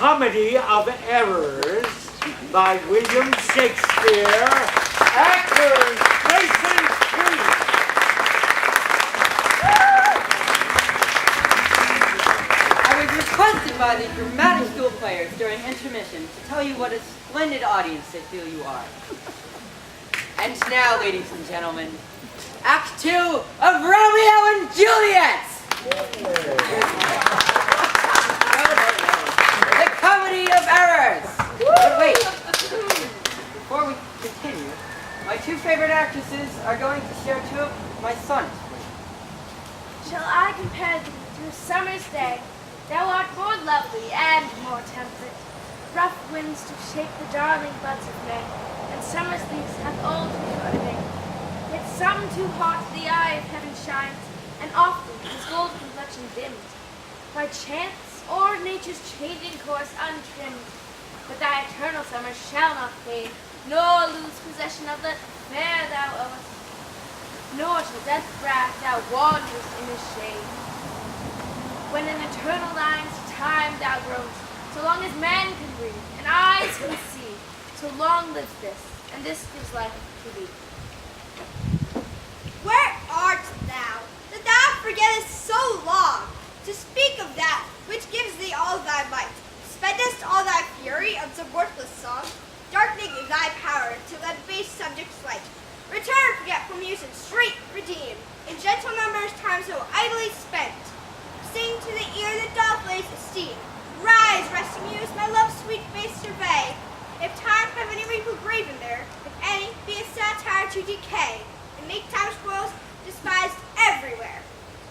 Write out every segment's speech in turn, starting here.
Comedy of Errors by William Shakespeare. Actors, Mason Street. I was requested by the dramatic school players during intermission to tell you what a splendid audience they feel you are. And now, ladies and gentlemen, Act 2 of Romeo and Juliet! The Comedy of Errors! But wait, before we continue, my two favorite actresses are going to share two of my sonnets. Shall I compare thee to a summer's day? Thou art more lovely and more temperate. Rough winds do shake the darling buds of May, and summer's leaves have all to motivate. Yet some too hot the eye of heaven shines, and often his gold complexion dimmed by chance or nature's changing course untrimmed. But thy eternal summer shall not fade, nor lose possession of the fair thou owest, nor shall death brag thou wanderest in his shade. When in eternal lines to time thou growest, so long as man can breathe and eyes can see, so long lives this, and this gives life to thee. Where art thou, that thou forgettest so long to speak of that which gives thee all thy might? Spendest all thy fury on some worthless song, darkening thy power to let base subjects light. Return, forgetful muse, and straight redeem, in gentle numbers time so idly spent. Sing to the ear that doth lays esteem. Rise, resting muse, my love's sweet face survey. If time have any wrinkle graven there, if any be a satire to decay, and make time spoils despised everywhere.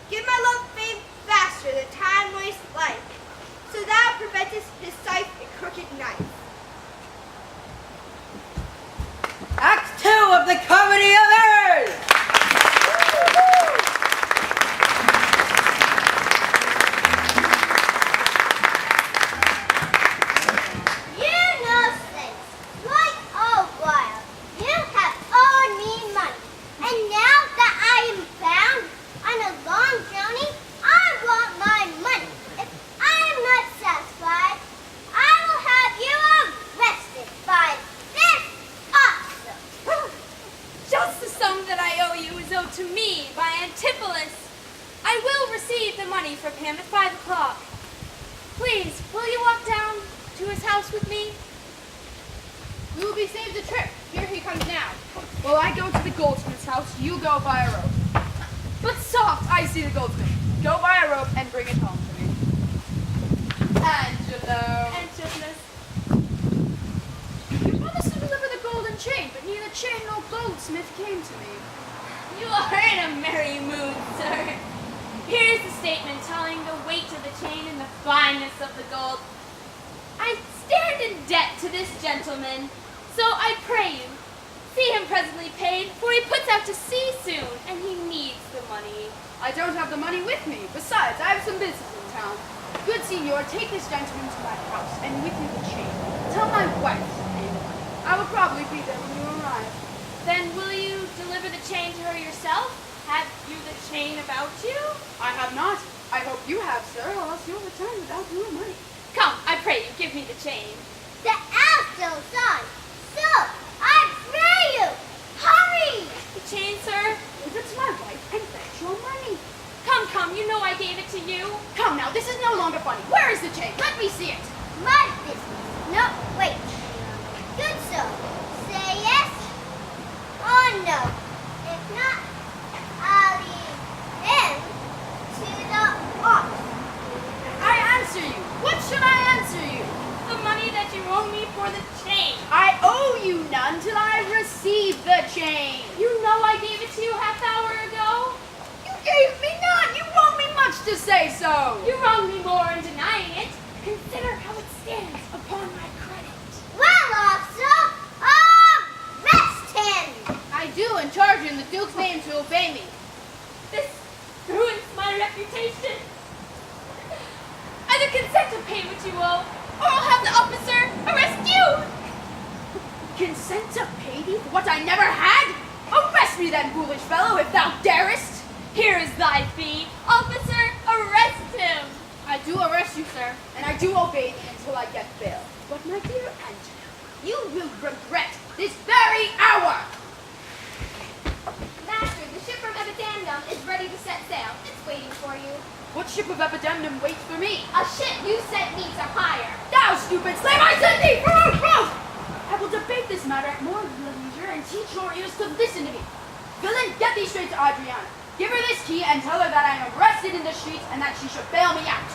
Give my love fame faster than time wastes life, so thou preventest his scythe and crooked knife. Act 2 of the Comedy of Errors! You know sense, like old while. You have owed me money, and now that I am bound on a long journey, I want my money. If I am not satisfied, I will have you arrested by this officer. Just the sum that I owe you is owed to me by Antipholus. I will receive the money from him at 5 o'clock. Please, will you walk down to his house with me? We will be saved the trip. Here he comes now. While I go to the goldsmith's house, you go buy a rope. But soft, I see the goldsmith. Go buy a rope and bring it home to me. Angelo. Antipholus. You promised to deliver the golden chain, but neither chain nor goldsmith came to me. You are in a merry mood, sir. Here is the statement telling the weight of the chain and the fineness of the gold. I stand in debt to this gentleman, so I pray you, see him presently paid, for he puts out to sea soon, and he needs the money. I don't have the money with me. Besides, I have some business in town. Good signor, take this gentleman to my house, and with you the chain. Tell my wife to pay the money. I will probably be there when you arrive. Then will you deliver the chain to her yourself? Have you the chain about you? I have not. I hope you have, sir, or else you'll return without your money. Come, I pray you, give me the chain. The Alto son. So, I pray you, hurry! The chain, sir? Give it to my wife and fetch your money. Come, you know I gave it to you. Come now, this is no longer funny. Where is the chain? Let me see it. My business. No, wait. Good sir. Say yes or no. If not, I'll leave him to the office. I answer you. What should I answer you? The money that you owe me for the chain. I owe you none till I receive the chain. You know I gave it to you half hour ago. You gave me none. You wrong me much to say so. You wronged me more in denying it. Consider how it stands upon my credit. Well, officer, arrest him. I do, and charge in the Duke's name to obey me. This ruins my reputation. Either consent to pay what you owe, or I'll have the officer arrest you. Consent to pay thee for what I never had? Arrest me then, foolish fellow, if thou darest. Here is thy fee. Officer, arrest him. I do arrest you, sir, and I do obey thee until I get bail. But my dear Angela, you will regret this very hour! Master, the ship from Epidamnum is ready to set sail. It's waiting for you. What ship of Epidamnum waits for me? A ship you sent me to hire. Thou stupid slave, I sent thee! I will debate this matter at more leisure and teach your ears to listen to me. Villain, get thee straight to Adriana. Give her this key and tell her that I am arrested in the streets and that she should bail me out.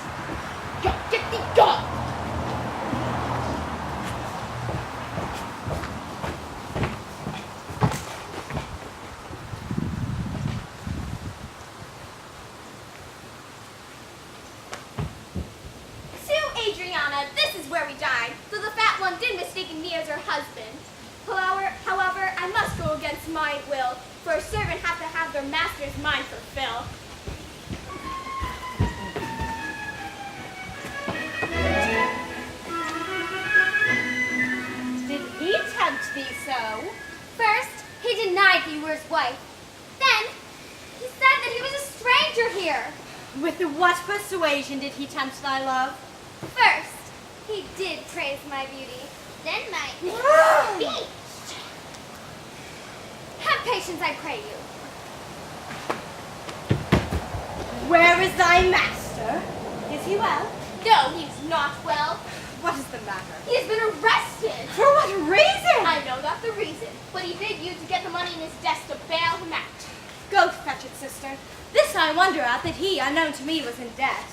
Go, get thee gone! Adriana, this is where we dine, though the fat one did mistaken me as her husband. However, I must go against my will, for a servant have to have their master's mind fulfilled. Did he tempt thee so? First, he denied he were his wife. Then, he said that he was a stranger here. With what persuasion did he tempt thy love? First, he did praise my beauty. Then my speech. Have patience, I pray you. Where is thy master? Is he well? No, he's not well. What is the matter? He has been arrested. For what reason? I know not the reason, but he did you to get the money in his desk to bail him out. Go fetch it, sister. This I wonder at, that he, unknown to me, was in debt.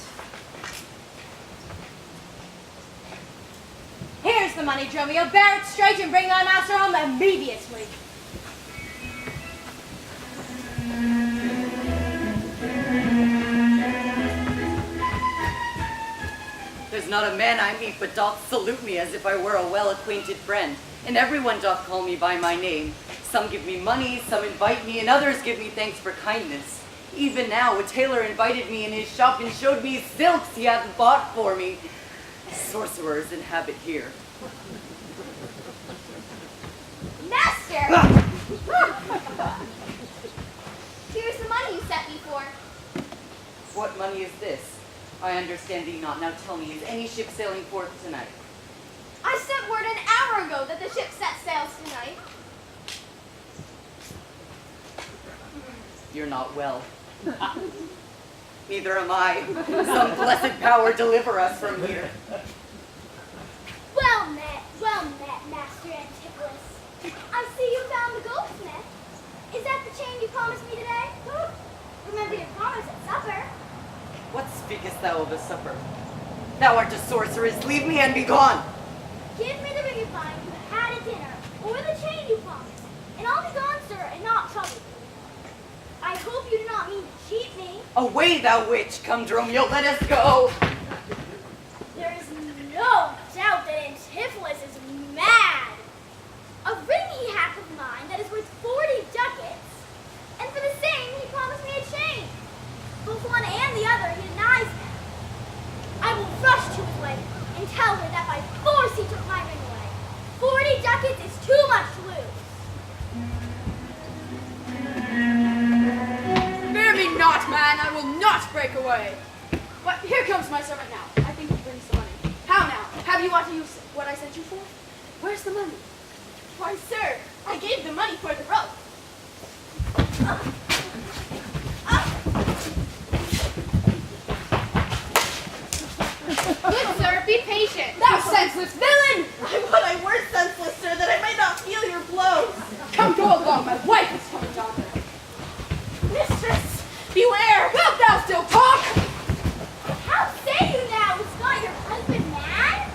Here's the money, Dromio. Bear it straight and bring thy master home immediately. There's not a man I meet but doth salute me as if I were a well-acquainted friend, and everyone doth call me by my name. Some give me money, some invite me, and others give me thanks for kindness. Even now, a tailor invited me in his shop and showed me silks he hath bought for me. Sorcerers inhabit here. Master! Here's the money you sent me for. What money is this? I understand thee not. Now tell me, is any ship sailing forth tonight? I sent word an hour ago that the ship set sails tonight. You're not well. Neither am I. Some blessed power deliver us from here. Well met, Master Antipholus. I see you found the goldsmith. Is that the chain you promised me today? Remember your promise at supper. What speakest thou of a supper? Thou art a sorceress. Leave me and be gone. Give me the ring you find you had at dinner, or the chain you promised, and I'll be gone, sir, and not trouble you. I hope you do not mean to cheat me. Away, thou witch! Come, Dromio, let us go! There is no doubt that Antipholus is mad. A ring he hath of mine that is worth 40 ducats, and for the same he promised me a chain. Both one and the other he denies them. I will rush to his wife and tell her that by force he took my ring away. 40 ducats is too much to lose. Fear me not, man, I will not break away. But here comes my servant now. I think he brings the money. How now? Have you what I sent you for? Where's the money? Why, sir, I gave the money for the rope. Good sir, be patient. Thou senseless villain! But I were senseless, sir, that I might not feel your blows. Come, go along, my wife is coming down there. Mistress, beware! Wilt thou still talk? How say you now? Is not your husband mad?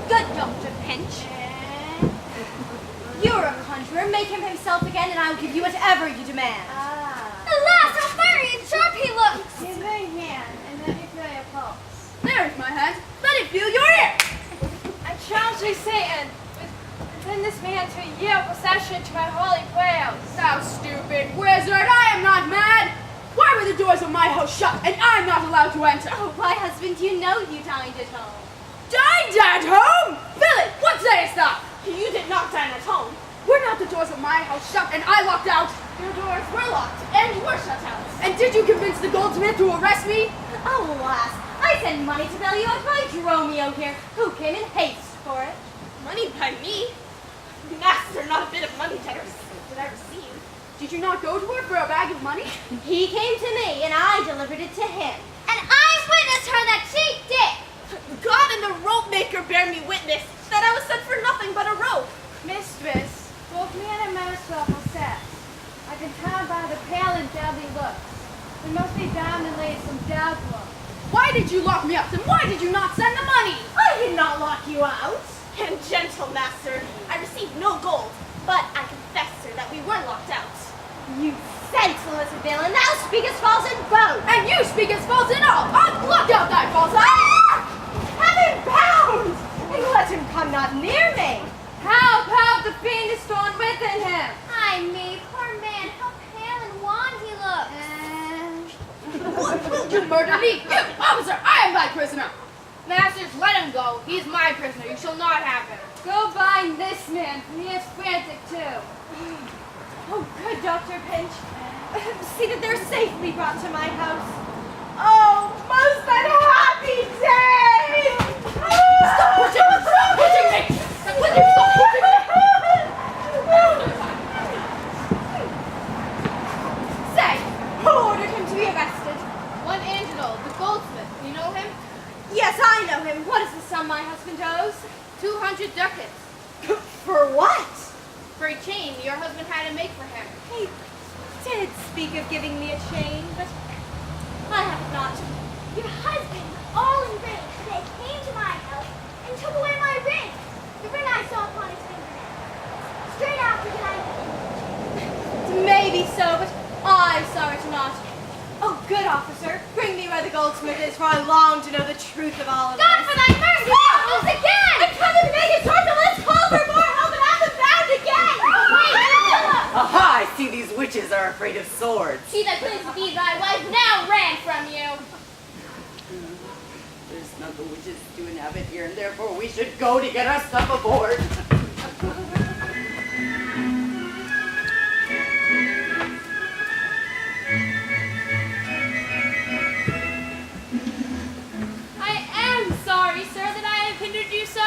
Good Dr. Pinch. You're a conjurer. Make him himself again, and I will give you whatever you demand. Alas, how fiery and sharp he looks! Give me a hand, and let me feel your pulse. There's my hand. Let it feel your ear. I challenge thee, Satan, within this man to yield possession to my holy quails. Thou stupid wizard, I am not mad. Why were the doors of my house shut and I'm not allowed to enter? Oh, why, husband, you know you dined at home. Dined at home? Billy, what sayest thou? You did not dine at home. Were not the doors of my house shut and I locked out? Your doors were locked, and you were shut out. And did you convince the goldsmith to arrest me? Alas, I I sent money to bail you out by Dromio here, who came in haste for it. Money by me? Master, not a bit of money did I receive. Did you not go to her for a bag of money? He came to me, and I delivered it to him. And I witnessed her that she did. God and the rope maker bear me witness that I was sent for nothing but a rope. Mistress, both me and Marisol possess. I can tell by the pale and deadly looks. We must be bound and laid some doubtful. Why did you lock me up, and why did you not send the money? I did not lock you out. And gentle master, I received no gold, but I confess, sir, that we were locked out. You senseless villain, thou speakest false in both. And you speak as false in all. I'll pluck out thy false eye. Have him bound, and let him come not near me. How the fiend is thrown within him. Ay me, poor man, how pale and wan he looks. You murdered me! You, officer, I am thy prisoner! Masters, let him go. He's my prisoner. You shall not have him. Go bind this man, for he is frantic too. Oh, good Dr. Pinch. See that they're safely brought to my house. Oh, most unhappy day! Stop pushing me! Stop pushing me! Stop pushing me! Say, who ordered him to be arrested? One Angelo, the goldsmith. You know him? Yes, I know him. What is the sum my husband owes? 200 ducats. For what? For a chain your husband had to make for him. He did speak of giving me a chain, but I have not. Your husband, all enraged, today came to my house and took away my ring. The ring I saw upon his fingernail. Straight after the night. Maybe so, but I saw it not. Oh, good officer, bring me where the goldsmith is, for I long to know the truth of all of this. God for thy mercy! Once again! I'm coming to make it short, so let's call for more help and have them bound again! Aha! I see these witches are afraid of swords. She that claims to be thy wife now ran from you. There's snuggle witches to inhabit here, and therefore we should go to get our stuff aboard. Sorry, sir, that I have hindered you so.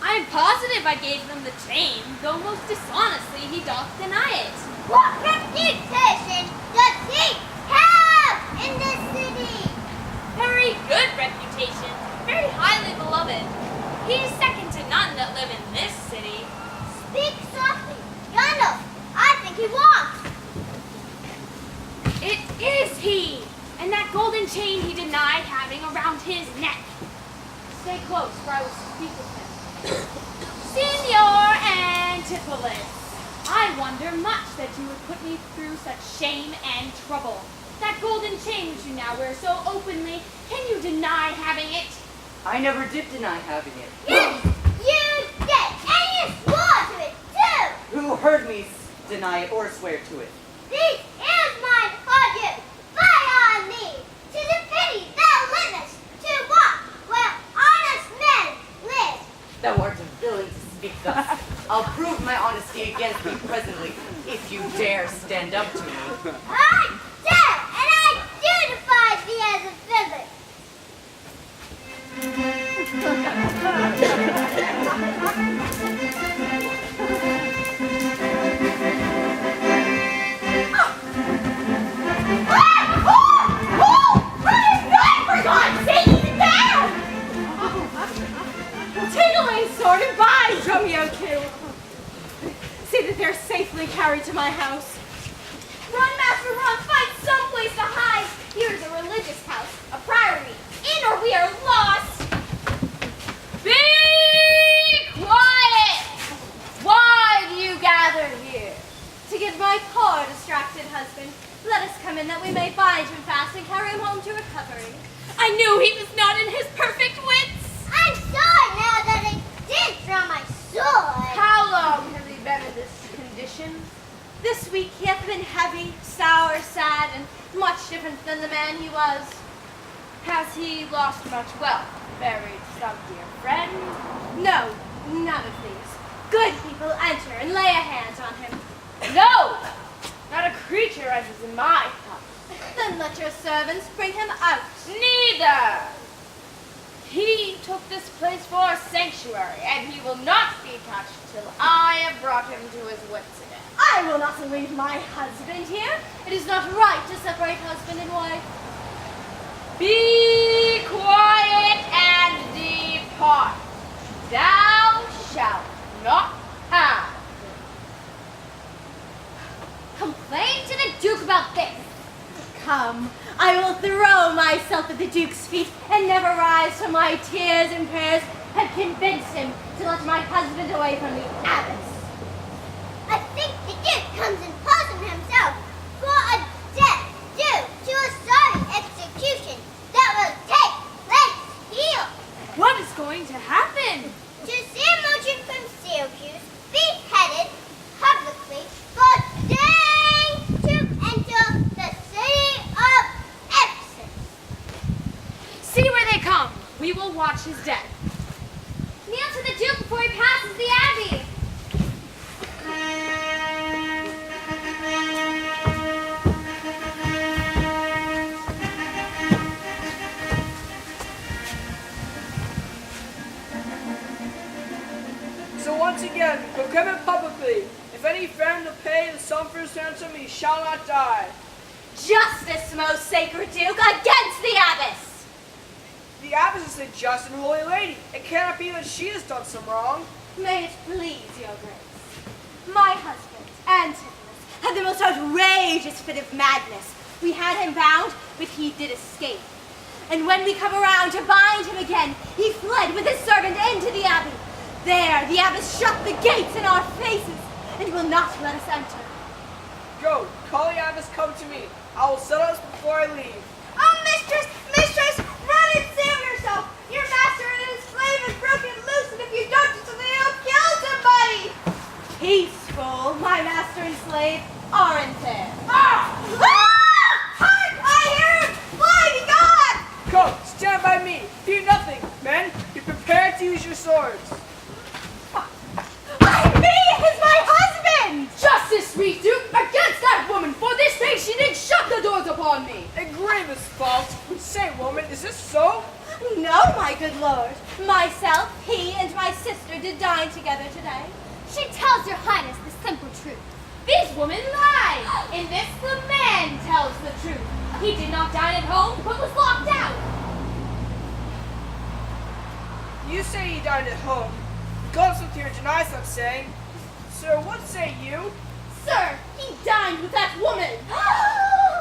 I am positive I gave them the chain, though most dishonestly he doth deny it. What reputation does he have in this city? Very good reputation, very highly beloved. He is second to none that live in this city. Speak softly. Yonder, I think he walks. It is he, and that golden chain he denied having around his neck. Stay close, for I will speak with him. Signor Antipholus, I wonder much that you would put me through such shame and trouble. That golden chain which you now wear so openly, can you deny having it? I never did deny having it. Yes, you did, and you swore to it too. Who heard me deny it or swear to it? This is mine hardship. Fly on me. 'Tis a pity thou livest to walk where honest men live. Thou art a villain to speak thus. I'll prove my honesty against thee presently, if you dare stand up to me. I dare, and I do defy thee as a villain. Sword and by Dromio too. See that they're safely carried to my house. Run, master, run! Find some place to hide. Here's a religious house, a priory. In or we are lost. Be quiet! Why do you gather here? To give my poor distracted husband. Let us come in that we may bind him fast and carry him home to recovery. I knew he was not in his perfect wits. I'm sorry now that I did draw my sword. How long has he been in this condition? This week he hath been heavy, sour, sad, and much different than the man he was. Has he lost much wealth? Buried some dear friend? No, none of these. Good people enter and lay a hand on him. No! Not a creature enters in my house. Then let your servants bring him out. Neither! He took this place for a sanctuary, and he will not be touched till I have brought him to his wits again. I will not leave my husband here. It is not right to separate husband and wife. Be quiet and depart. Thou shalt not have. Complain to the Duke about this. Come, I will throw myself at the Duke's feet and never rise till my tears and prayers have convinced him to let my husband away from the abbess. I think the Duke comes imposing himself for a death due to a sorry execution that will take place here. What is going to happen? To see a merchant from Syracuse beheaded publicly for daring to enter the city of Ephesus. See where they come. We will watch his death. Kneel to the Duke before he passes the abbey. So once again, proclaim it publicly. If any friend will pay the sum for his ransom, he shall not die. Justice, most sacred Duke, against the abbess. The abbess is a just and holy lady. It cannot be that she has done some wrong. May it please your grace. My husband, Antipholus, had the most outrageous fit of madness. We had him bound, but he did escape. And when we come around to bind him again, he fled with his servant into the abbey. There, the abbess shut the gates in our faces and will not let us enter. Go, call the abbess, come to me. I will settle this before I leave. Oh, mistress, mistress, run and save yourself. Your master and his slave is broken loose, and if you don't do something, he'll kill somebody. Peaceful, my master and slave aren't there. Ah! Hark! I hear him! Fly, be gone! Come, stand by me. Fear nothing. Men, be prepared to use your swords. Me is my husband! Justice, sweet Duke, against that woman, for this day she did shut the doors upon me. A grievous fault. Say, woman, is this so? No, my good lord. Myself, he, and my sister did dine together today. She tells your highness the simple truth. These women lie. In this, the man tells the truth. He did not dine at home, but was locked out. You say he dined at home. Goldsmith here denies that saying. Sir, what say you? Sir, he dined with that woman.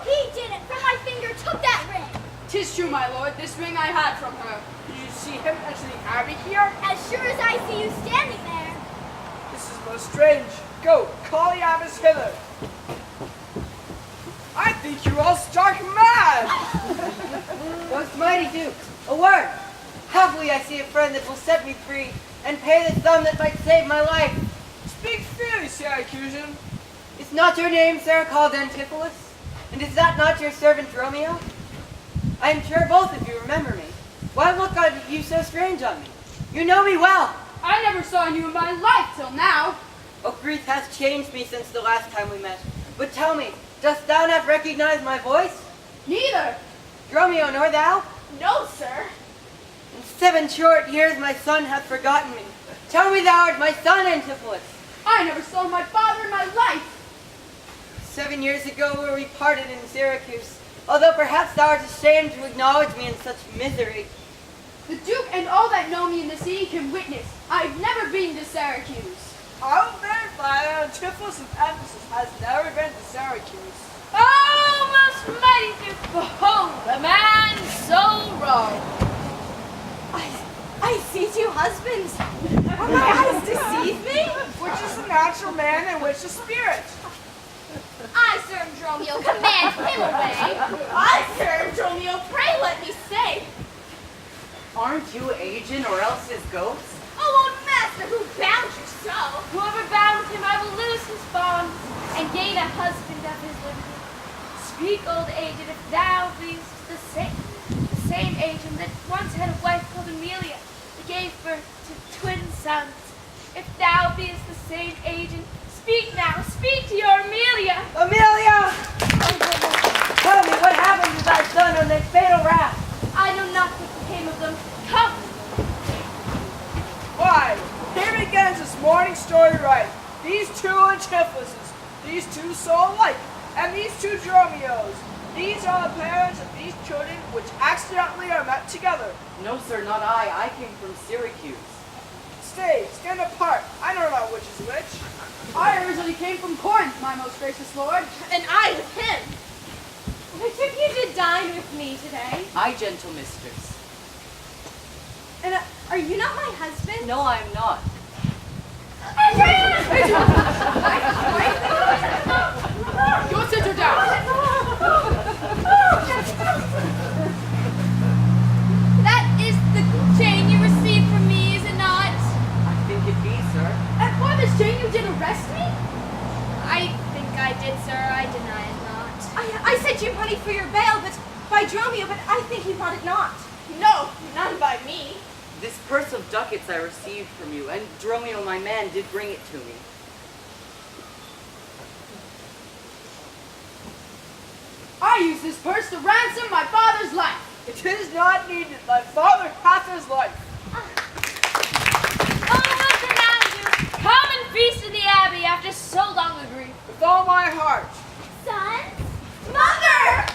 He didn't, for my finger took that ring. 'Tis true, my lord, this ring I had from her. Did you see him enter the abbey here? As sure as I see you standing there. This is most strange. Go, call the abbess hither. I think you're all stark mad. Most mighty Duke, a word. Happily I see a friend that will set me free and pay the sum that might save my life. Speak freely, Syracusan. Is not your name, sir, called Antipholus? And is that not your servant Romeo? I am sure both of you remember me. Why look you so strange on me? You know me well. I never saw you in my life till now. Oh, grief has changed me since the last time we met. But tell me, dost thou not recognize my voice? Neither. Romeo, nor thou? No, sir. In 7 short years my son hath forgotten me. Tell me thou art my son, Antipholus. I never saw my father in my life. 7 years ago were we parted in Syracuse, although perhaps thou art ashamed to acknowledge me in such misery. The Duke and all that know me in the city can witness. I've never been to Syracuse. I will verify that Antipholus of Ephesus has never been to Syracuse. Oh, most mighty Duke, behold the man so wrong. I see 2 husbands. Have my eyes deceived me? Which is the natural man and which the spirit? I served Romeo, command him away. I served Romeo, pray let me stay. Aren't you agent or else his ghost? Oh, old master, who bound you so? Whoever bound him, I will loose his bonds and gain a husband of his liberty. Speak, old agent, if thou beest the same agent that once had a wife called Amelia, that gave birth to twin sons. If thou beest the same agent, speak now, speak to your Amelia. Amelia! Tell me what happened to thy son on that fatal raft. I know not what became of them. Come, morning story right. These two Antiphases, these two so alike, and these two Dromios. These are the parents of these children which accidentally are met together. No, sir, not I. I came from Syracuse. Stay, stand apart. I know not which is which. I originally came from Corinth, my most gracious lord. And I with him. Which of you did dine with me today? I, gentle mistress. And are you not my husband? No, I'm not. Go sit her down. That is the chain you received from me, is it not? I think it be, sir. And for this chain you did arrest me? I think I did, sir. I deny it not. I sent you money for your bail, but by Dromio, but I think you thought it not. No, none by me. This purse of ducats I received from you, and Dromio, my man, did bring it to me. I used this purse to ransom my father's life. It is not needed. Thy father hath his life. Oh, welcome now to come and feast in the abbey after so long a grief. With all my heart. Son? Master,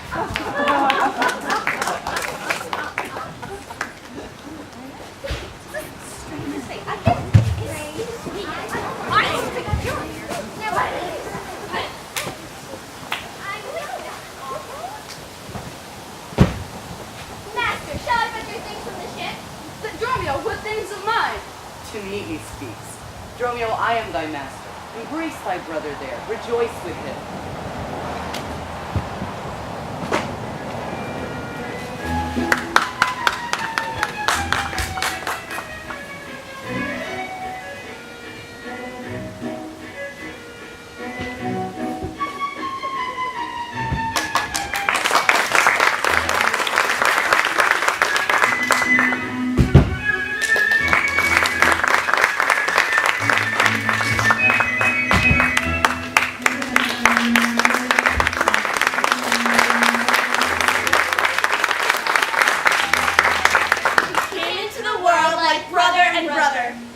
shall I fetch your things from the ship? Dromio, what things of mine? To me he speaks. Dromio, I am thy master. Embrace thy brother there. Rejoice with him.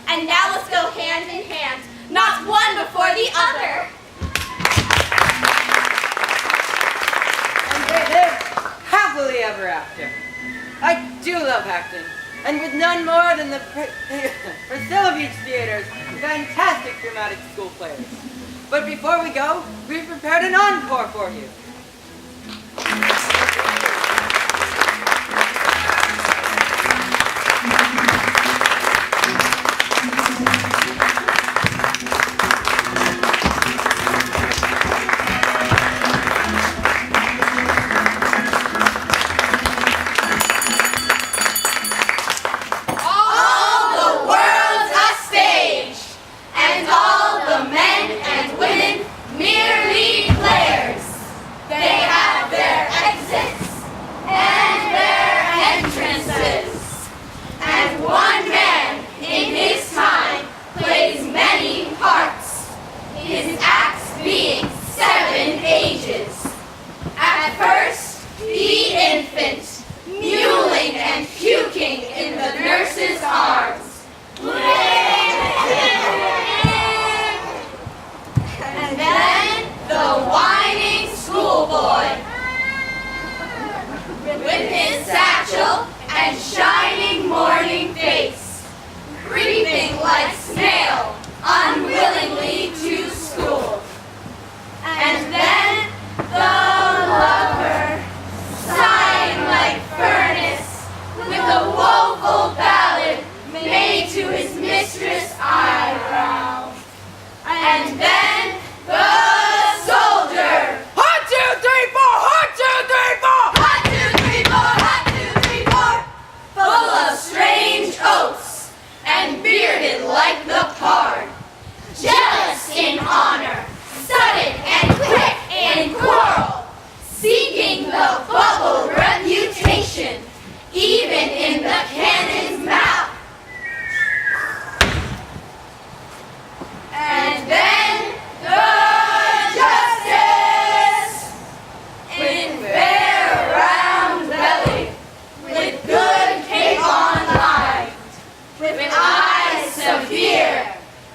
And now let's go hand in hand, not one before the other. And they lived happily ever after. I do love acting, and with none more than the Priscilla Beach Theatre's fantastic dramatic school players. But before we go, we've prepared an encore for you.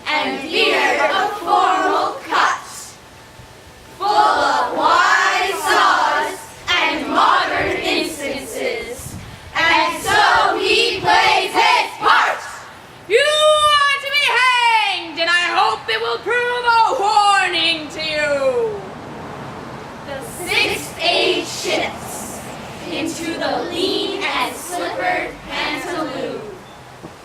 And the lean and slippered pantaloon,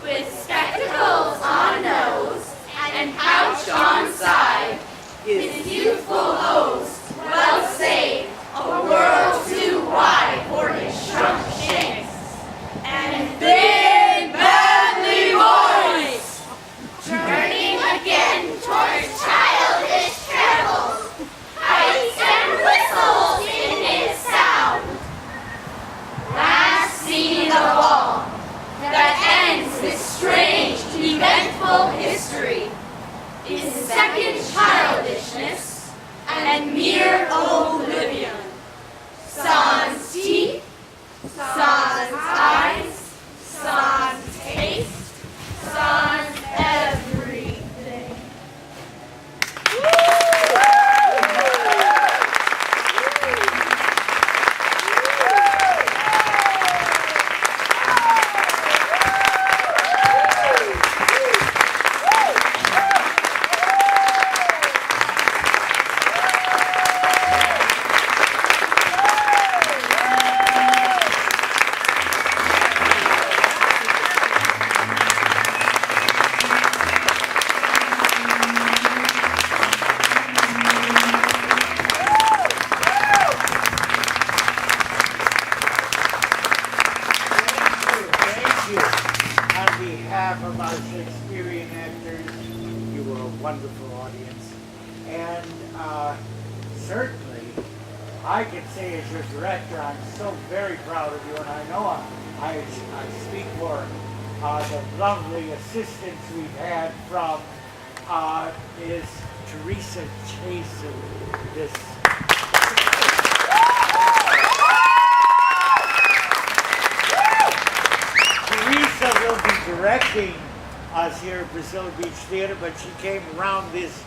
with spectacles on nose and pouch on side, his youthful host, well saved, a world too wide for his shrunk shanks, and big manly voice, turning again towards childish trebles, pipes and whistles in his sound. Last scene of all, that ends this strange, eventful history, is second childishness and mere oblivion. Sans teeth, sans eyes, sans taste, sans everything. Thank you. On behalf of our Shakespearean actors, you were a wonderful audience. And certainly, I can say as your director, I'm so very proud of you, and I know I speak for the lovely assistants we've had from Ms. Teresa Chasen, this Teresa will be directing us here at Priscilla Beach Theatre, but she came around these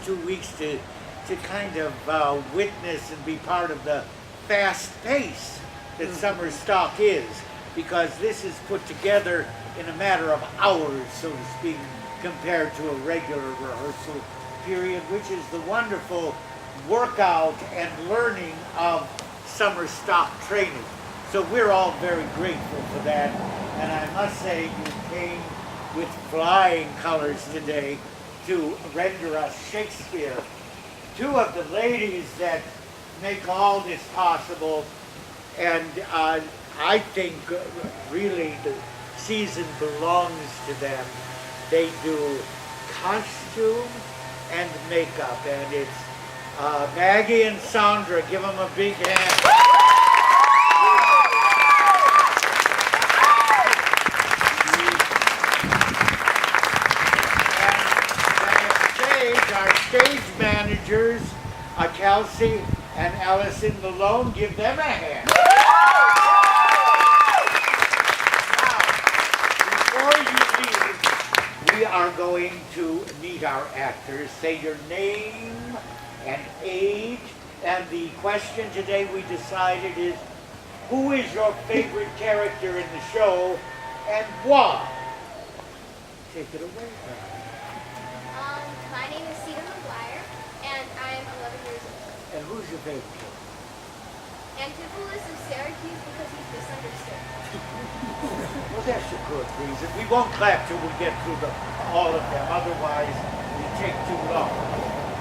2 weeks to kind of witness and be part of the fast pace that summer stock is, because this is put together in a matter of hours, so to speak, compared to a regular rehearsal period, which is the wonderful workout and learning of summer stock training. So we're all very grateful for that, and I must say you came with flying colors today to render us Shakespeare. Two of the ladies that make all this possible, and I think really the season belongs to them. They do costume and makeup, and it's Maggie and Sandra. Give them a big hand. Our stage managers, Kelsey and Allison Malone, give them a hand. Now, before you leave, we are going to meet our actors. Say your name and age, and the question today we decided is, who is your favorite character in the show and why? Take it away, Brian. My name is Cedar McGuire, and I am 11 years old. And who's your favorite character? Antipholus of Syracuse because he's misunderstood. Well, that's a good reason. We won't clap till we get through all of them, otherwise we take too long.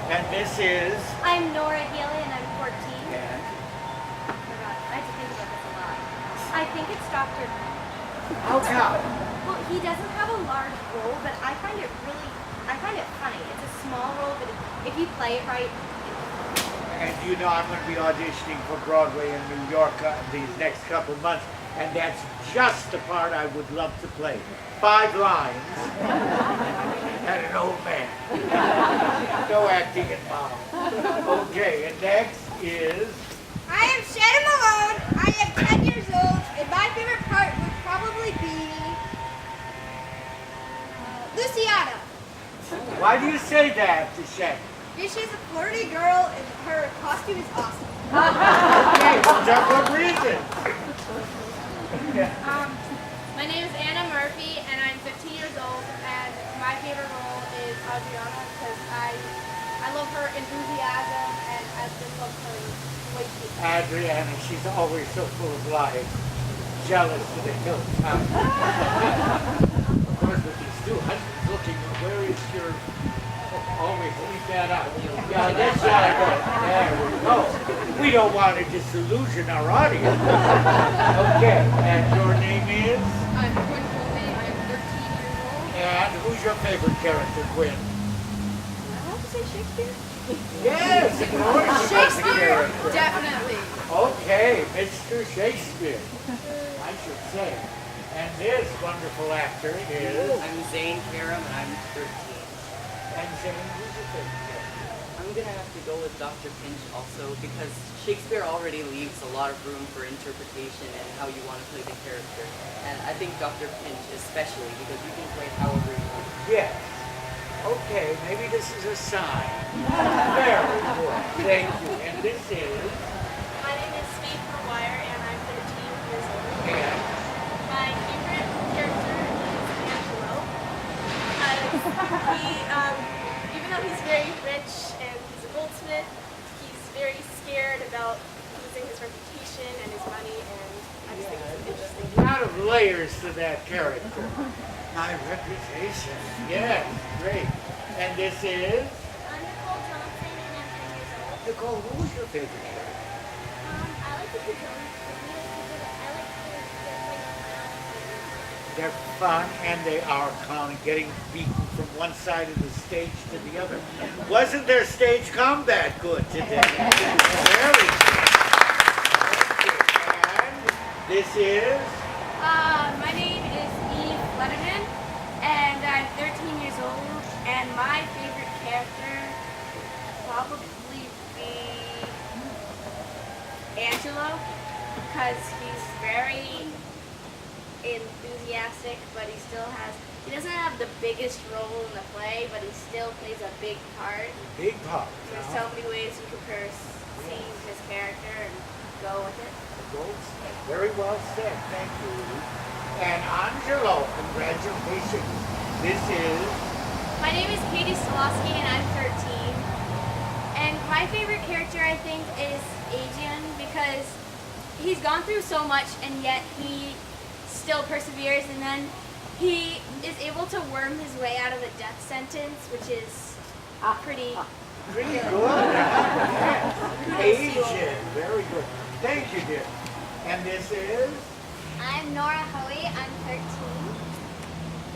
And this is... I'm Nora Healy, and I'm 14. And? Oh my God, I have to think about this a lot. I think it's Dr. How come? Well, he doesn't have a large role, but I find it funny. It's a small role, but if you play it right... And you know I'm going to be auditioning for Broadway in New York these next couple of months, and that's just the part I would love to play. 5 lines and an old man. No acting involved. Okay, and next is... I am Shannon Malone. I am 10 years old, and my favorite part would probably be Luciana. Why do you say that to Shannon? Because she's a flirty girl, and her costume is awesome. Okay, for what reason? My name is Anna Murphy, and I'm 15 years old, and my favorite role is Adriana because I love her enthusiasm, and I just love her Adriana, she's always so full of life. Jealous to the hilt. Of course, with these two husbands looking, where is your... Always leave that out. Yeah, that's not good. There we go. We don't want to disillusion our audience. Okay, and your name is? I'm Quinn Colby. I'm 13 years old. And who's your favorite character, Quinn? I have to say Shakespeare? Yes, of course. Shakespeare, definitely. Okay, Mr. Shakespeare, I should say. And this wonderful actor is... I'm Zein Karam, and I'm 13. And Zane, who's your favorite character? I'm gonna have to go with Dr. Pinch also because Shakespeare already leaves a lot of room for interpretation and how you want to play the character. And I think Dr. Pinch especially because you can play however you want. Yes. Okay, maybe this is a sign. Very good. Thank you. And this is... My name is Faith McGuire, and I'm 13 years old. And... My favorite character is Angelo. Even though he's very rich and he's a goldsmith, he's very scared about losing his reputation and his money, and I just think it's interesting. A lot of layers to that character. My reputation. Yes, great. And this is... I'm Nicole Johnson and I'm 10 years old. Nicole, who was your favorite character? I like the two Jones. I like the They're fun and they are clowning, getting beaten from one side of the stage to the other. Wasn't their stage combat good today? Very good. And this is... My name is Eve Letterman, and I'm 13 years old, and my favorite character would probably be Angelo, because he's very enthusiastic, but he doesn't have the biggest role in the play, but he still plays a big part. Big part. There's so many ways you could perceive his character and go with it. Goldsmith. Very well said. Thank you. And Angelo, congratulations. This is... My name is Katie Stolowski and I'm 13. And my favorite character, I think, is Adrian because he's gone through so much and yet he still perseveres, and then he is able to worm his way out of a death sentence, which is pretty Pretty good. Yes. Asian. Very good. Thank you, dear. And this is... I'm Nora Hoey. I'm 13.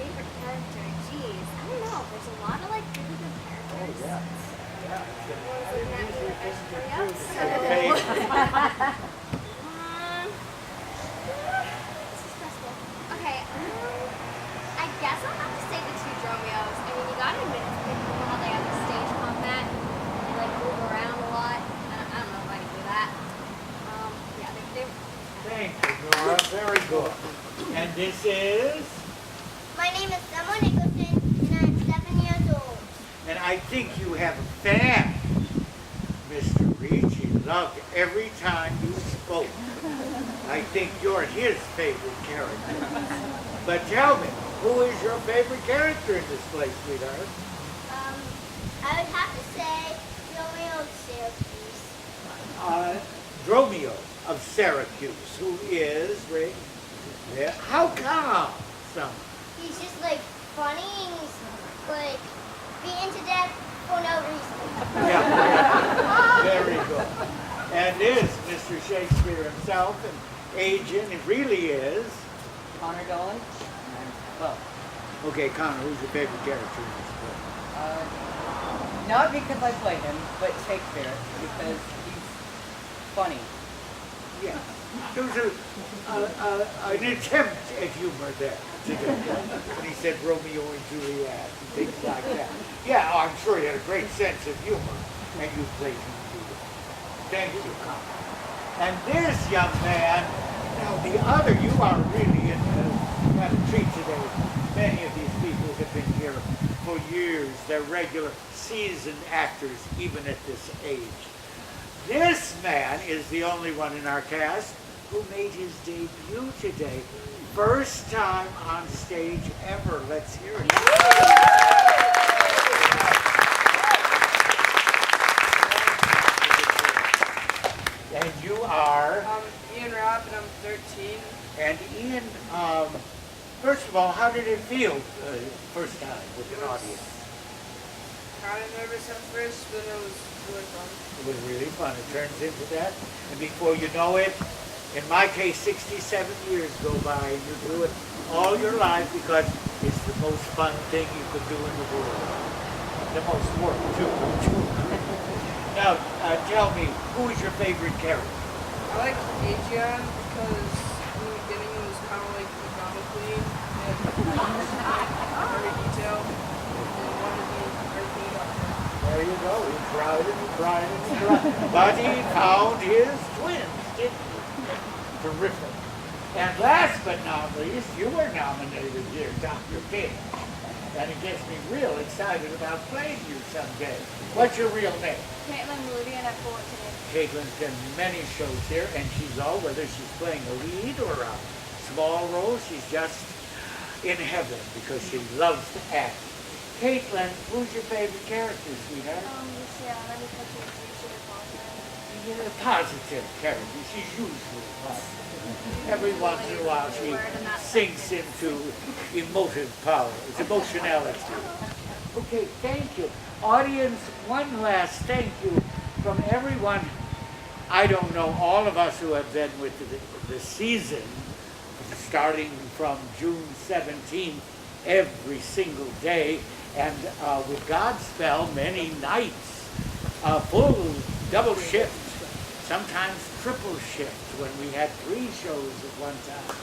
Favorite character? Geez, I don't know. There's a lot of like really good characters. Oh, yeah. Okay. This is stressful. Okay, I guess I'll have to say the two Dromios. I mean, you gotta admit it's pretty cool how they have the stage combat. They like move around a lot. I don't know if I can do that. Yeah, they Thank you, Nora. Very good. And this is... My name is Emma Nicholson, and I'm 7 years old. And I think you have a fan. Mr. Ricci loved every time you spoke. I think you're his favorite character. But tell me, who is your favorite character in this play, sweetheart? I would have to say Romeo of Syracuse. Dromio of Syracuse, who is, Ray? Yeah. How come? Some. He's just like funny and he's like beaten to death for no reason. Yeah. Very good. And is Mr. Shakespeare himself, an agent, it really is. Connor Dolan? Well, Okay, Connor, who's your favorite character in this play? not because I play him, but Shakespeare, because he's funny. Yeah. There was an attempt at humor there today. When he said Romeo and Juliet and things like that. Yeah, I'm sure he had a great sense of humor. And you played him too well. Thank you, Connor. And this young man, now the other, you are really had a treat today. Many of these people have been here for years. They're regular seasoned actors, even at this age. This man is the only one in our cast who made his debut today. First time on stage ever. Let's hear it. first of all, how did it feel first time with an audience? Kind of nervous at first, but it was really fun. It was really fun. It turns into that. And before you know it, in my case, 67 years go by and you do it all your life because it's the most fun thing you could do in the world. The most work, too. Now, tell me, who is your favorite character? I like Adrian because in the beginning it was kind of like the drama queen and every detail and wanted to be everything about her. There you go. He cried and he cried and he cried. But he found his twins, didn't he? Terrific. And last but not least, you were nominated here, Dr. King. And it gets me real excited about playing you someday. What's your real name? Caitlin Moody, and I'm 14. Caitlin's done many shows here, and she's all, whether she's playing a lead or a small role, she's just in heaven because she loves to act. Caitlin, who's your favorite character, sweetheart? Let me put you in You're a positive character. She's usually positive. Every once in a while she sinks into emotive power, it's emotionality. Okay, thank you. Audience, one last thank you from everyone. I don't know, all of us who have been with the season, starting from June 17th, every single day, and with God's spell, many nights, full double shift, sometimes triple shift when we had 3 shows at one time.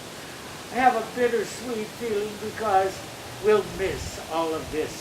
I have a bittersweet feeling because we'll miss all of this